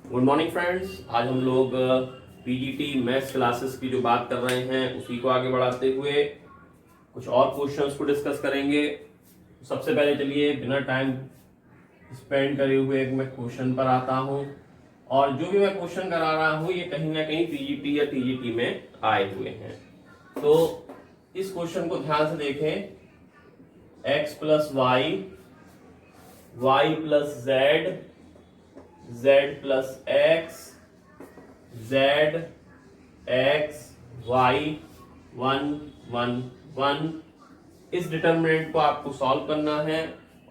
Good morning friends. आज हम लोग पीजीटी मैथ्स क्लासेस की जो बात कर रहे हैं उसी को आगे बढ़ाते हुए कुछ और क्वेश्चंस को डिस्कस करेंगे। सबसे पहले चलिए बिना टाइम स्पेंड करे हुए एक मैं क्वेश्चन पर आता हूं, और जो भी मैं क्वेश्चन करा रहा हूं ये कहीं ना कहीं पीजीटी या टीजीटी में आए हुए हैं। तो इस क्वेश्चन को ध्यान से देखें। x plus y, y plus z, z plus x, z x y 1 1 1। इस डिटर्मिनेंट को आपको सॉल्व करना है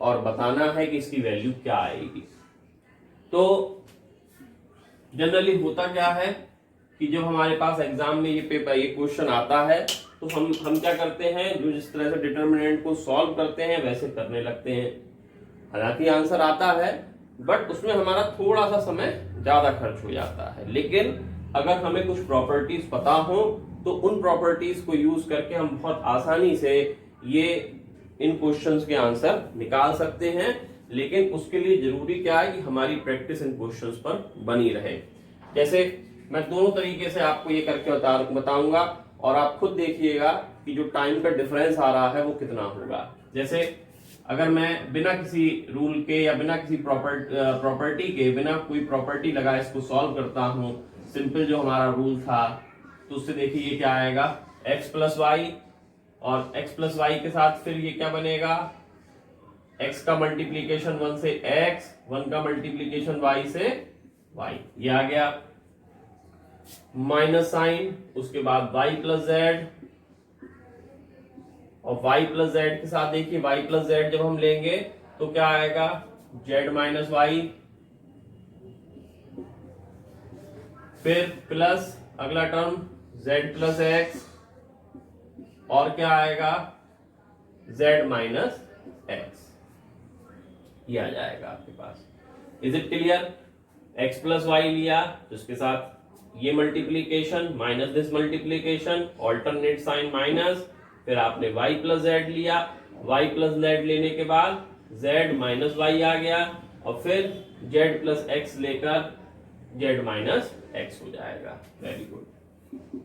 और बताना है कि इसकी वैल्यू क्या आएगी। तो जनरली होता क्या है कि जब हमारे पास एग्जाम में ये क्वेश्चन आता है तो हम क्या करते हैं, जो जिस तरह से डिटर्मिनेंट को सॉल्व करते हैं वैसे करने लगते हैं। हालांकि आंसर आता है बट उसमें हमारा थोड़ा सा समय ज्यादा खर्च हो जाता है। लेकिन अगर हमें कुछ प्रॉपर्टीज पता हो तो उन प्रॉपर्टीज को यूज करके हम बहुत आसानी से ये इन क्वेश्चंस के आंसर निकाल सकते हैं। लेकिन उसके लिए जरूरी क्या है कि हमारी प्रैक्टिस इन क्वेश्चंस पर बनी रहे। जैसे मैं दोनों तरीके से आपको ये करके बताऊंगा और आप खुद देखिएगा कि जो टाइम का डिफरेंस आ रहा है वो कितना होगा। जैसे अगर मैं बिना किसी रूल के या बिना किसी प्रॉपर्टी के, बिना कोई प्रॉपर्टी लगाए इसको सॉल्व करता हूं, सिंपल जो हमारा रूल था, तो उससे देखिए ये क्या आएगा, x प्लस वाई, और x प्लस वाई के साथ फिर ये क्या बनेगा, x का मल्टीप्लीकेशन 1 से x, 1 का मल्टीप्लीकेशन y से y, ये आ गया। माइनस साइन, उसके बाद y प्लस जेड, और y प्लस जेड के साथ देखिए y प्लस जेड जब हम लेंगे तो क्या आएगा, z माइनस वाई, फिर प्लस अगला टर्म z प्लस एक्स, और क्या आएगा z माइनस एक्स, ये आ जाएगा आपके पास। Is it clear? x plus y लिया तो उसके साथ ये multiplication minus this multiplication, alternate sign minus, फिर आपने y प्लस जेड लिया, y प्लस जेड लेने के बाद z माइनस वाई आ गया, और फिर z प्लस एक्स लेकर z माइनस एक्स हो जाएगा। Very good.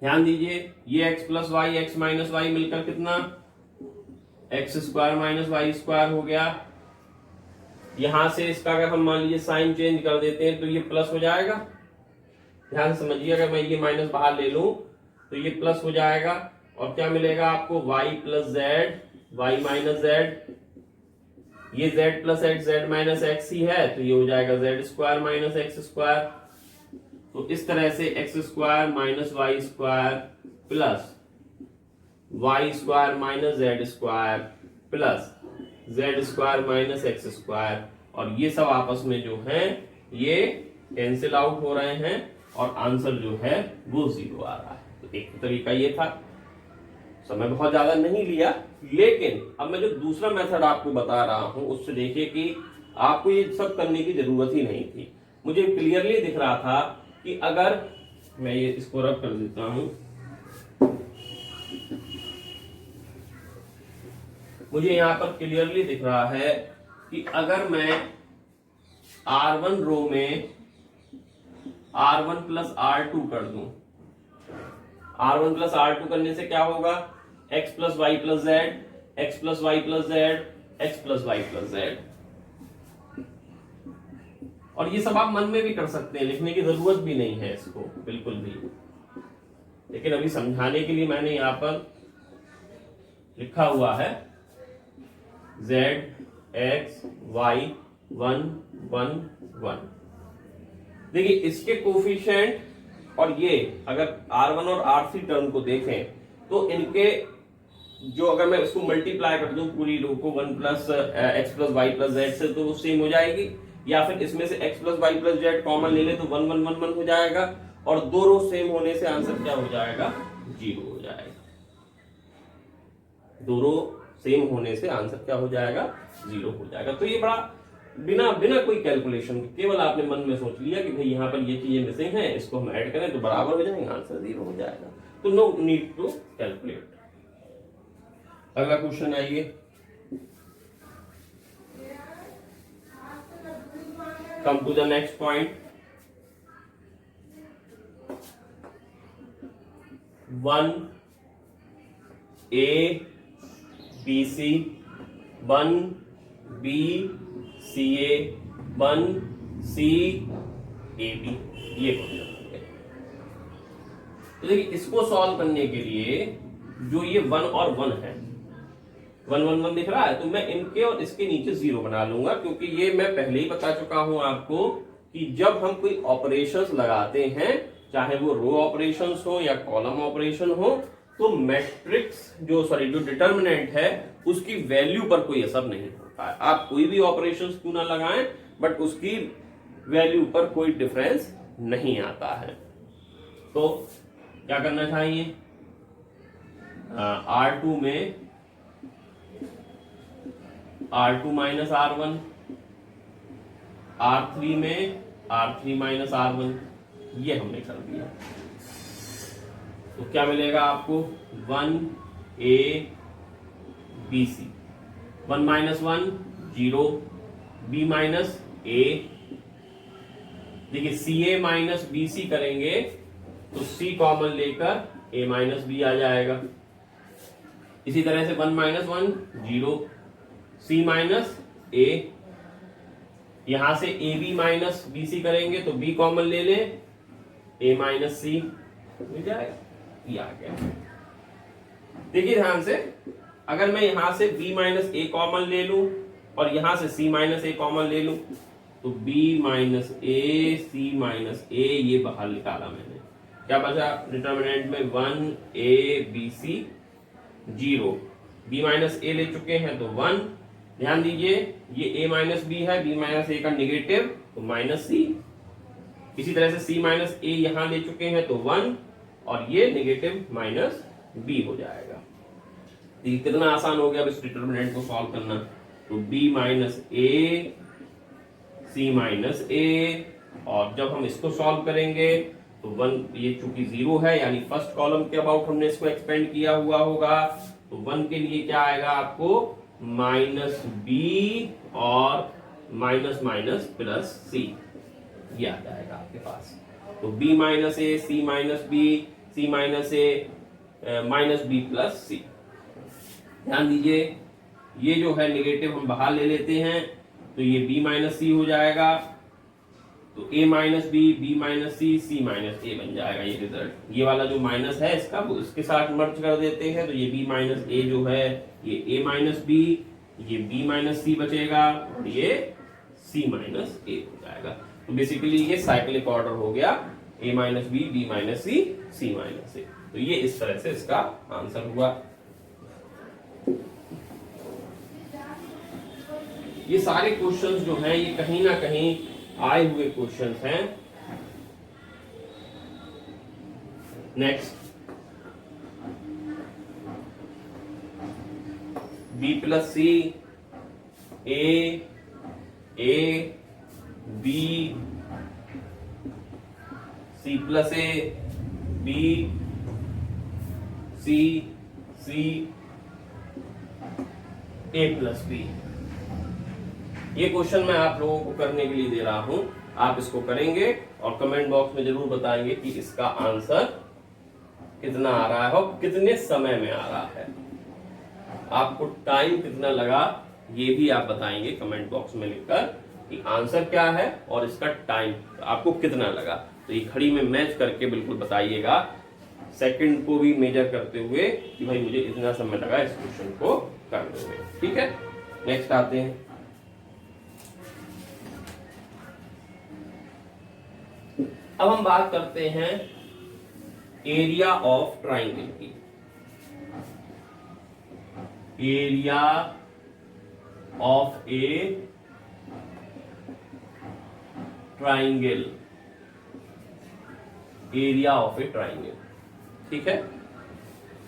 ध्यान दीजिए ये x plus y, x minus y मिलकर कितना, x square minus y square हो गया। यहां से इसका अगर हम मान लीजिए साइन चेंज कर देते हैं तो ये प्लस हो जाएगा। ध्यान से समझिए, अगर मैं ये माइनस बाहर ले लूं तो ये प्लस हो जाएगा, और क्या मिलेगा आपको, y plus z, y minus z, ये z plus x, z minus x ही है तो ये हो जाएगा z square minus x square. तो इस तरह से x square minus y square plus y square minus z square plus z square minus x square, और ये सब आपस में जो है ये कैंसिल आउट हो रहे हैं और आंसर जो है वो 0 आ रहा है। तो एक तरीका ये था, समय बहुत ज्यादा नहीं लिया, लेकिन अब मैं जो दूसरा मेथड आपको बता रहा हूं उससे देखिए कि आपको ये सब करने की जरूरत ही नहीं थी। मुझे क्लियरली दिख रहा था कि अगर मैं ये इसको रब कर देता हूं, मुझे यहां पर क्लियरली दिख रहा है कि अगर मैं R1 रो में R1 प्लस R2 कर दूं, R1 प्लस R2 करने से क्या होगा, x plus y plus z, x plus y plus z, x plus y plus z. और ये सब आप मन में भी कर सकते हैं, लिखने की जरूरत भी नहीं है इसको बिल्कुल भी। लेकिन अभी समझाने के लिए मैंने यहां पर लिखा हुआ है जेड एक्स वाई 1 1 1। देखिए इसके कोफिशिएंट और ये अगर R1 और R3 टर्म को देखें तो इनके जो, अगर मैं इसको मल्टीप्लाई कर दूं पूरी रो को 1 plus x plus y plus z से तो वो सेम हो जाएगी, या फिर इसमें से x plus y plus z common ले ले तो 1 1 1 1 हो जाएगा, और दो रो सेम होने से आंसर क्या हो जाएगा, 0 हो जाएगा। दो रो सेम होने से आंसर क्या हो जाएगा, 0 हो जाएगा। तो ये बड़ा बिना बिना कोई कैलकुलेशन, केवल आपने मन में सोच लिया कि भाई यहाँ पर ये चीजें मिसिंग हैं, इसको हम ऐड करें तो बराबर हो जाएंगे, आंसर 0 हो जाएगा। तो नो नीड टू कैलकुलेट। अगला क्वेश्चन आइए, come to the next point. 1 A B C 1 B C A 1 C A B, ये क्वेश्चन हो गया। तो देखिए इसको सॉल्व करने के लिए जो ये 1 और 1 है, 1 1 1 दिख रहा है, तो मैं इनके और इसके नीचे 0 बना लूंगा, क्योंकि ये मैं पहले ही बता चुका हूं आपको कि जब हम कोई ऑपरेशंस लगाते हैं, चाहे वो रो ऑपरेशंस हो या कॉलम ऑपरेशन हो, तो मैट्रिक्स जो डिटर्मिनेंट है उसकी वैल्यू पर कोई असर नहीं होता है। आप कोई भी ऑपरेशंस क्यों ना लगाएं, बट उसकी वैल्यू पर कोई डिफरेंस नहीं आता है। तो क्या करना चाहिए, R2 में R2 माइनस R1, R3 में R3 माइनस R1, ये हमने कर दिया। तो क्या मिलेगा आपको, 1 A B C, 1 minus 1 0, B minus A। देखिए CA माइनस BC करेंगे तो C कॉमन लेकर A माइनस B आ जाएगा। इसी तरह से 1 माइनस 1 0, C माइनस A, यहां से AB माइनस BC करेंगे तो B कॉमन ले लें, A माइनस C मिल जाएगा, ये आ गया। देखिए ध्यान से, अगर मैं यहां से B माइनस A कॉमन ले लूं और यहां से C माइनस A कॉमन ले लूं, तो B minus A C minus A ये बाहर निकाला मैंने, क्या बचा डिटर्मिनेंट में 1 A B C 0, B minus A ले चुके हैं तो 1। ध्यान दीजिए ये A माइनस B है, B माइनस A का निगेटिव तो माइनस C। इसी तरह से C माइनस A यहां ले चुके हैं तो 1, और ये निगेटिव माइनस B हो जाएगा। ये कितना आसान हो गया अब इस डिटर्मिनेंट को सॉल्व करना। तो B minus A C minus A, और जब हम इसको सॉल्व करेंगे तो 1, ये चूंकि 0 है यानी फर्स्ट कॉलम के अबाउट हमने इसको एक्सपेंड किया हुआ होगा, तो 1 के लिए क्या आएगा आपको, माइनस B और माइनस माइनस प्लस C, ये आ जाएगा आपके पास। तो B minus A C minus B C minus A minus B plus C। ध्यान दीजिए ये जो है निगेटिव हम बाहर ले लेते हैं, तो ये B माइनस C हो जाएगा, तो A minus B B minus C C minus A बन जाएगा ये रिजल्ट। ये वाला जो माइनस है इसका वो इसके साथ मर्ज कर देते हैं, तो ये B माइनस A जो है ये A माइनस B, ये B माइनस C बचेगा और ये C माइनस A हो जाएगा। तो बेसिकली ये साइक्लिक ऑर्डर हो गया, A minus B B minus C C minus A। तो ये इस तरह से इसका आंसर हुआ। ये सारे क्वेश्चंस जो हैं ये कहीं ना कहीं आए हुए क्वेश्चंस हैं। Next, B plus C A B C plus A B C C A plus B। ये क्वेश्चन मैं आप लोगों को करने के लिए दे रहा हूं, आप इसको करेंगे और कमेंट बॉक्स में जरूर बताएंगे कि इसका आंसर कितना आ रहा है और कितने समय में आ रहा है। आपको टाइम कितना लगा ये भी आप बताएंगे कमेंट बॉक्स में लिखकर कि आंसर क्या है और इसका टाइम आपको कितना लगा। तो ये घड़ी में मैच करके बिल्कुल बताइएगा, सेकंड को भी मेजर करते हुए कि भाई मुझे इतना समय लगा इस क्वेश्चन को करने में। ठीक है, नेक्स्ट आते हैं। अब हम बात करते हैं एरिया ऑफ ट्राइंगल की। Area of A triangle, area of A triangle, ठीक है,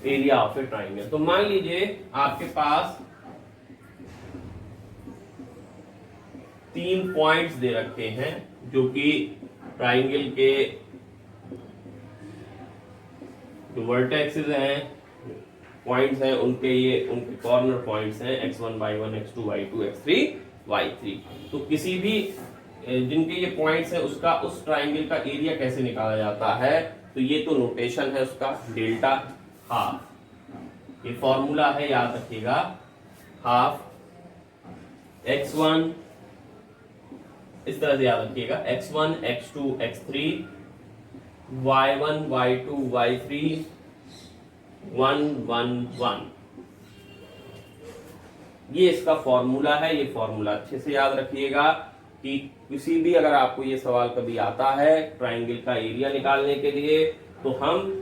एरिया ऑफ ए ट्राइंगल। तो मान लीजिए आपके पास 3 पॉइंट्स दे रखे हैं जो कि ट्राइंगल के जो वर्टेक्सेस हैं, पॉइंट्स हैं, उनके कॉर्नर पॉइंट्स हैं x1 y1 x2 y2 x3 y3। तो किसी भी जिनके ये पॉइंट्स हैं उसका उस ट्राइंगल का एरिया कैसे निकाला जाता है, तो ये तो नोटेशन है उसका डेल्टा हाफ, ये फॉर्मूला है याद रखिएगा, हाफ x1, इस तरह से याद रखिएगा, x1 x2 x3 y1 y2 y3 1 1 1, ये इसका फॉर्मूला है। ये फॉर्मूला अच्छे से याद रखिएगा कि किसी भी अगर आपको ये सवाल कभी आता है ट्राइंगल का एरिया निकालने के लिए, तो हम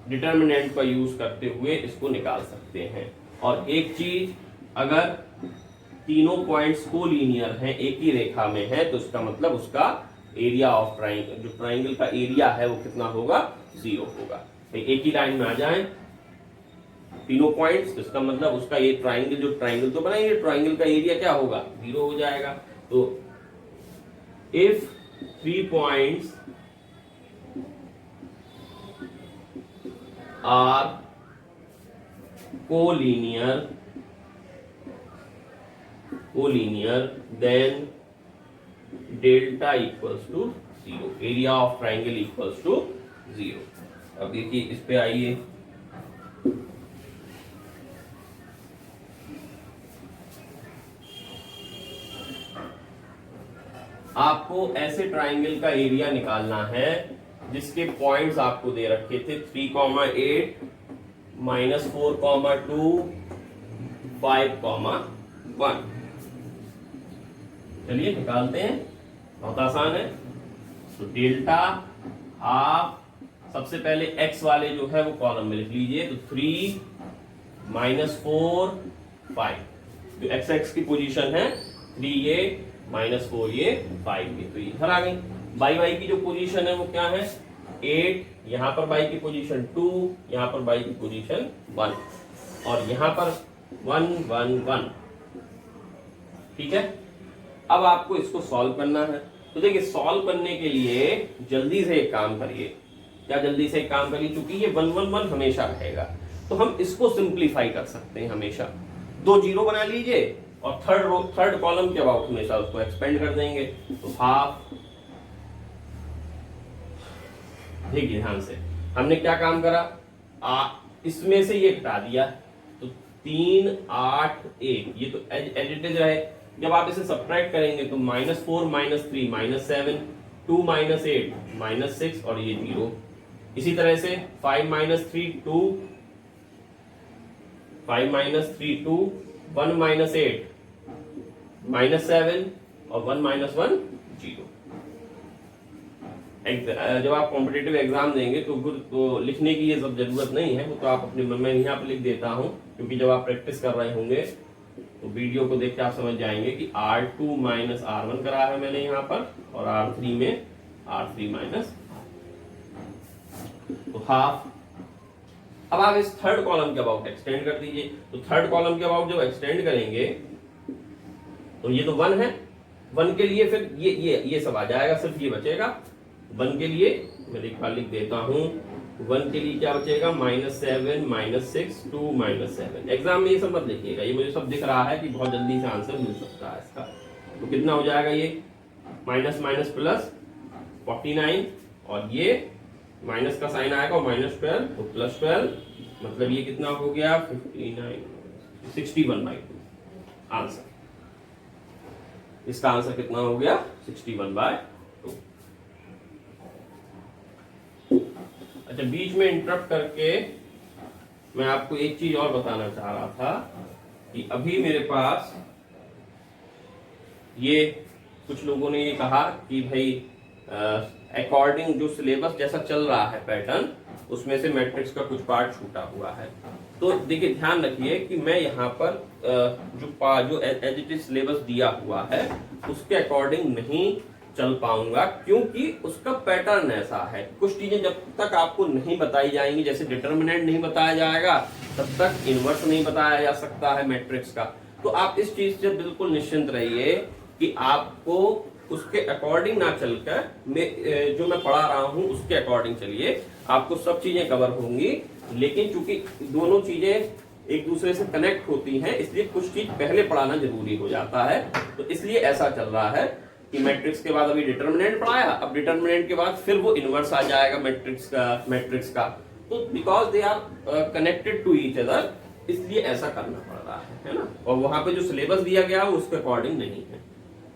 डिटर्मिनेंट का यूज करते हुए इसको निकाल सकते हैं। और एक चीज, अगर तीनों पॉइंट्स कोलिनियर हैं, एक ही रेखा में है, तो इसका मतलब उसका एरिया ऑफ ट्राइंगल, जो ट्राइंगल का एरिया है वो कितना होगा, 0 होगा। एक ही लाइन में आ जाएं तीनों पॉइंट्स, तो इसका मतलब उसका ये ट्राइंगल, जो ट्राइंगल तो बनाएंगे, ट्राइंगल का एरिया क्या होगा, 0 हो जाएगा। तो if 3 points are collinear then delta equals to 0, area of triangle equals to 0। अब देखिए इस पे आइए, आपको ऐसे ट्राइंगल का एरिया निकालना है जिसके पॉइंट्स आपको दे रखे थे 3, 8 -4, 2 5, 1। चलिए निकालते हैं, बहुत आसान है। तो डेल्टा हाफ, सबसे पहले x वाले जो है वो कॉलम में लिख लीजिए, तो 3 -4 5, जो x की पोजीशन है 3 ये -4 ये 5 ये, तो इधर आ गई। y की जो पोजीशन है वो क्या है 8, यहाँ पर y की पोजीशन 2, यहाँ पर y की पोजीशन 1, और यहाँ पर 1 1 1। ठीक है, अब आपको इसको सॉल्व करना है। तो देखिए सॉल्व करने के लिए जल्दी से एक काम करिए, क्या जल्दी से एक काम करिए, क्योंकि ये 1 1 1 हमेशा रहेगा, तो हम इसको सिंप्लीफाई कर सकते हैं हमेशा। 2 0 बना लीजिए और थर्ड कॉलम के अबाउट हमेशा उसको एक्सपेंड कर देंगे। तो हाफ, देखिए ध्यान से, हमने क्या काम करा, इसमें से ये घटा दिया, तो 3 8 1, ये तो एज इट इज रहे। जब आप इसे सब्ट्रैक्ट करेंगे तो -4 -3 -7, 2 -8 -6, और ये 0। इसी तरह से 5 -3 2, 5 -3 2, 1 -8 -7, और 1 -1 0। जब आप कॉम्पिटिटिव एग्जाम देंगे तो लिखने की ये सब जरूरत नहीं है, वो तो आप अपने मन में यहाँ पे लिख देता हूँ, क्योंकि जब आप प्रैक्टिस कर रहे होंगे तो वीडियो को देख के आप समझ जाएंगे कि R2 -R1 करा है मैंने यहाँ पर, और R3 में R3 तो हाफ। अब आप इस थर्ड कॉलम के अबाउट एक्सटेंड कर दीजिए। तो थर्ड कॉलम के अबाउट जब एक्सटेंड करेंगे तो ये तो 1 है, 1 के लिए फिर ये सब आ जाएगा, सिर्फ ये बचेगा 1 के लिए। मैं लिख देता हूँ, 1 के लिए क्या बचेगा, -7 -6 2 -7। एग्जाम में ये सब मत लिखिएगा, ये मुझे सब दिख रहा है कि बहुत जल्दी से आंसर मिल सकता है इसका। तो कितना हो जाएगा, ये माइनस माइनस प्लस 49, और ये माइनस का साइन आएगा और -12 तो +12, मतलब ये कितना हो गया 59 61/2 आंसर। इसका आंसर कितना हो गया 61/2। अच्छा, बीच में इंटरप्ट करके मैं आपको एक चीज और बताना चाह रहा था कि अभी मेरे पास ये कुछ लोगों ने ये कहा कि भाई अकॉर्डिंग जो सिलेबस जैसा चल रहा है पैटर्न, उसमें से मैट्रिक्स का कुछ पार्ट छूटा हुआ है। तो देखिए ध्यान रखिए कि मैं यहाँ पर जो एज इट इज सिलेबस दिया हुआ है उसके अकॉर्डिंग नहीं चल पाऊंगा, क्योंकि उसका पैटर्न ऐसा है। कुछ चीजें जब तक आपको नहीं बताई जाएंगी, जैसे डिटर्मिनेंट नहीं बताया जाएगा, तब तक इनवर्स नहीं बताया जा सकता है मैट्रिक्स का। तो आप इस चीज से बिल्कुल निश्चिंत रहिए कि आपको उसके अकॉर्डिंग ना चलकर जो मैं पढ़ा रहा हूं उसके अकॉर्डिंग चलिए, आपको सब चीजें कवर होंगी। लेकिन चूंकि दोनों चीजें एक दूसरे से कनेक्ट होती हैं, इसलिए कुछ चीज पहले पढ़ाना जरूरी हो जाता है। तो इसलिए ऐसा चल रहा है। कि मैट्रिक्स के बाद अभी डिटर्मिनेंट पढ़ाया, अब डिटर्मिनेंट के बाद फिर वो इनवर्स आ जाएगा मैट्रिक्स का। तो because they are connected to each other, इसलिए ऐसा करना पड़ रहा है ना। और वहां पे जो सिलेबस दिया गया है उसके अकॉर्डिंग नहीं है,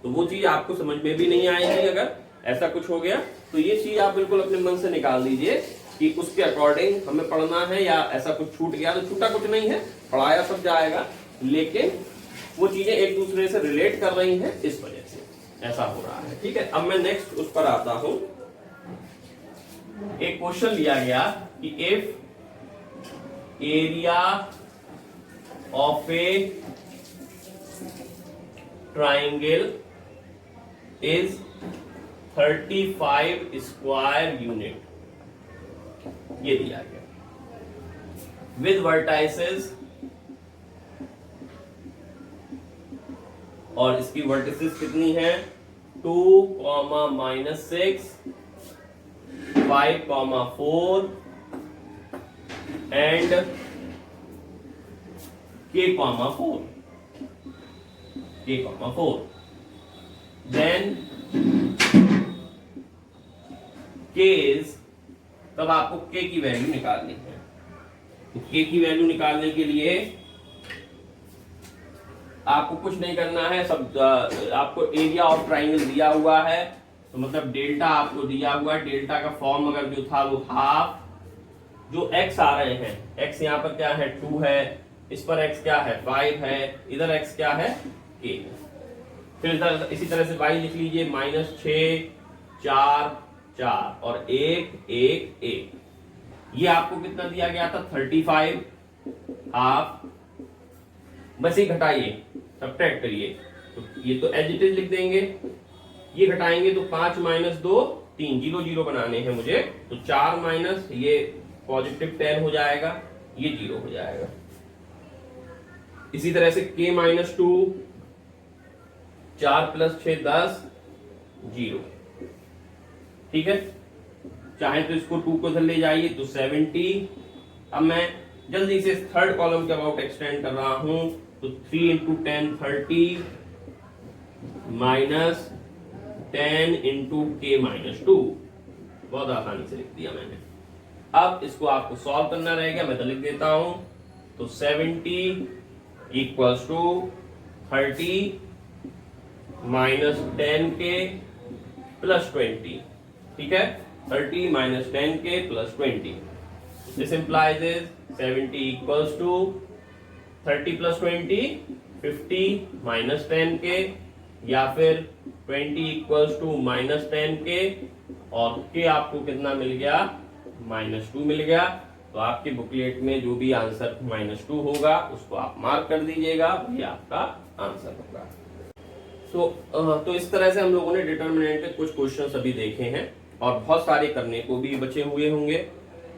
तो वो चीज आपको समझ में भी नहीं आएगी अगर ऐसा कुछ हो गया। तो ये चीज आप बिल्कुल अपने मन से निकाल दीजिए कि उसके अकॉर्डिंग हमें पढ़ना है, या ऐसा कुछ छूट गया तो छूटा कुछ नहीं है, पढ़ाया सब जाएगा, लेकिन वो चीजें एक दूसरे से रिलेट कर रही हैं, इस वजह से ऐसा हो रहा है। ठीक है, अब मैं नेक्स्ट उस पर आता हूं। एक क्वेश्चन लिया गया कि if area of A triangle is 35 square unit, ये दिया गया, विद वर्टाइसेस, और इसकी वर्टिसेस कितनी है 2, -6, 5, 4 and k, 4, then k is, तब आपको k की वैल्यू निकालनी है। तो k की वैल्यू निकालने के लिए आपको कुछ नहीं करना है, सब आपको एरिया ऑफ ट्राइंगल दिया हुआ है, तो मतलब डेल्टा आपको दिया हुआ है। डेल्टा का फॉर्म अगर जो था वो हाफ, जो x आ रहे हैं, x यहाँ पर क्या है 2 है, इस पर x क्या है 5 है, इधर x क्या है k। फिर इधर इसी तरह से y लिख लीजिए, -6, 4, 4 और 1, 1, 1। ये आपको कितना दिया गया था 35 हाफ, बस ये घटाइए, सब्ट्रैक्ट करिए, तो ये तो एज इट इज लिख देंगे, ये घटाएंगे तो 5 - 2 3, 0 0 बनाने हैं मुझे, तो 4 माइनस ये +10 हो जाएगा, ये 0 हो जाएगा। इसी तरह से k -2, 4 + 6 10, 0। ठीक है, चाहे तो इसको 2 को इधर ले जाइए तो 70। अब मैं जल्दी से थर्ड कॉलम के अबाउट एक्सटेंड कर रहा हूं, तो 3 × 10 30 -10 × k -2, बहुत आसानी से लिख दिया मैंने। अब इसको आपको सॉल्व करना रहेगा, मैं तो लिख देता हूं, तो 70 = 30 -10k + 20। ठीक है, 30 - 10k + 20, this implies is 70 = 30 + 20 50 -10k, या फिर 20 = -10k, और k आपको कितना मिल गया -2 मिल गया। तो आपके बुकलेट में जो भी आंसर -2 होगा उसको आप मार्क कर दीजिएगा, ये आपका आंसर होगा। तो इस तरह से हम लोगों ने डिटर्मिनेंट के कुछ क्वेश्चन अभी देखे हैं, और बहुत सारे करने को भी बचे हुए होंगे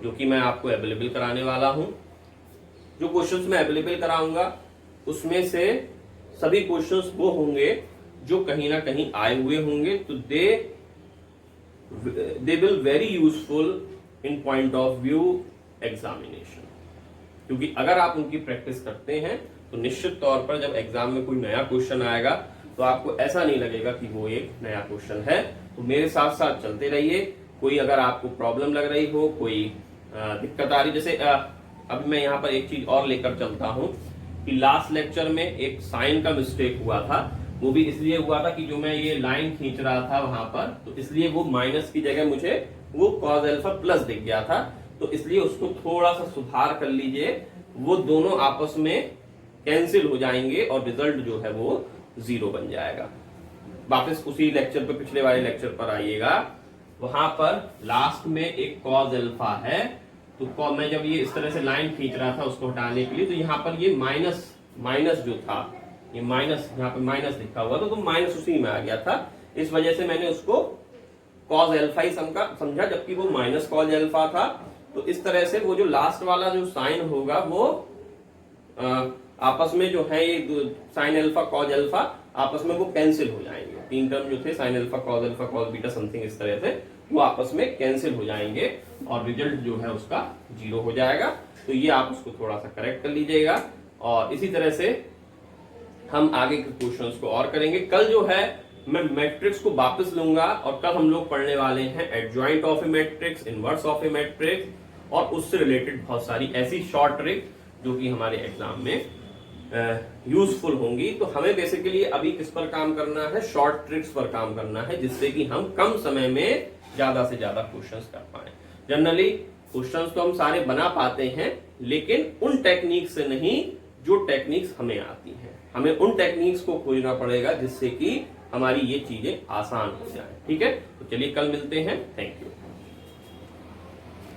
जो कि मैं आपको अवेलेबल कराने वाला हूं। जो क्वेश्चंस मैं अवेलेबल कराऊंगा उसमें से सभी क्वेश्चंस वो होंगे जो कहीं ना कहीं आए हुए होंगे, तो they will very useful in point of view examination, क्योंकि अगर आप उनकी प्रैक्टिस करते हैं तो निश्चित तौर पर जब एग्जाम में कोई नया क्वेश्चन आएगा तो आपको ऐसा नहीं लगेगा कि वो एक नया क्वेश्चन है। तो मेरे साथ साथ चलते रहिए। कोई अगर आपको प्रॉब्लम लग रही हो, कोई दिक्कत आ रही, जैसे अभी मैं यहाँ पर एक चीज और लेकर चलता हूँ कि लास्ट लेक्चर में एक साइन का मिस्टेक हुआ था, वो भी इसलिए हुआ था कि जो मैं ये लाइन खींच रहा था वहां पर, तो इसलिए वो माइनस की जगह मुझे वो cos अल्फा प्लस दिख गया था, तो इसलिए उसको थोड़ा सा सुधार कर लीजिए, वो दोनों आपस में कैंसिल हो जाएंगे और रिजल्ट जो है वो 0 बन जाएगा। वापस उसी लेक्चर पे, पिछले वाले लेक्चर पर आइएगा, वहां पर लास्ट में एक cos अल्फा है, तो मैं जब ये इस तरह से लाइन खींच रहा था उसको हटाने के लिए, तो यहाँ पर ये माइनस जो था, ये माइनस यहाँ पे माइनस लिखा हुआ था, तो माइनस उसी में आ गया था, इस वजह से मैंने उसको cos अल्फा ही समझा, जबकि वो माइनस cos अल्फा था। तो इस तरह से वो जो लास्ट वाला जो साइन होगा वो आपस में जो है ये साइन अल्फा cos अल्फा आपस में वो कैंसिल हो जाएंगे। 3 टर्म जो थे sine alpha cos beta something इस तरह से वो आपस में कैंसिल हो जाएंगे और रिजल्ट जो है उसका 0 हो जाएगा। तो ये आप उसको थोड़ा सा करेक्ट कर लीजिएगा, और इसी तरह से हम आगे के क्वेश्चंस को और करेंगे। कल जो है मैं मैट्रिक्स को वापस लूंगा और कल हम लोग पढ़ने वाले हैं adjoint of A matrix, inverse of A matrix और उससे रिलेटेड बहुत सारी ऐसी शॉर्ट ट्रिक जो कि हमारे एग्जाम में यूजफुल होंगी। तो हमें बेसिकली अभी किस पर काम करना है, शॉर्ट ट्रिक्स पर काम करना है, जिससे कि हम कम समय में ज्यादा से ज्यादा क्वेश्चंस कर पाए। जनरली क्वेश्चंस तो हम सारे बना पाते हैं, लेकिन उन टेक्निक से नहीं जो टेक्निक्स हमें आती हैं। हमें उन टेक्निक्स को खोजना पड़ेगा जिससे कि हमारी ये चीजें आसान हो जाए। ठीक है, तो चलिए कल मिलते हैं। Thank you.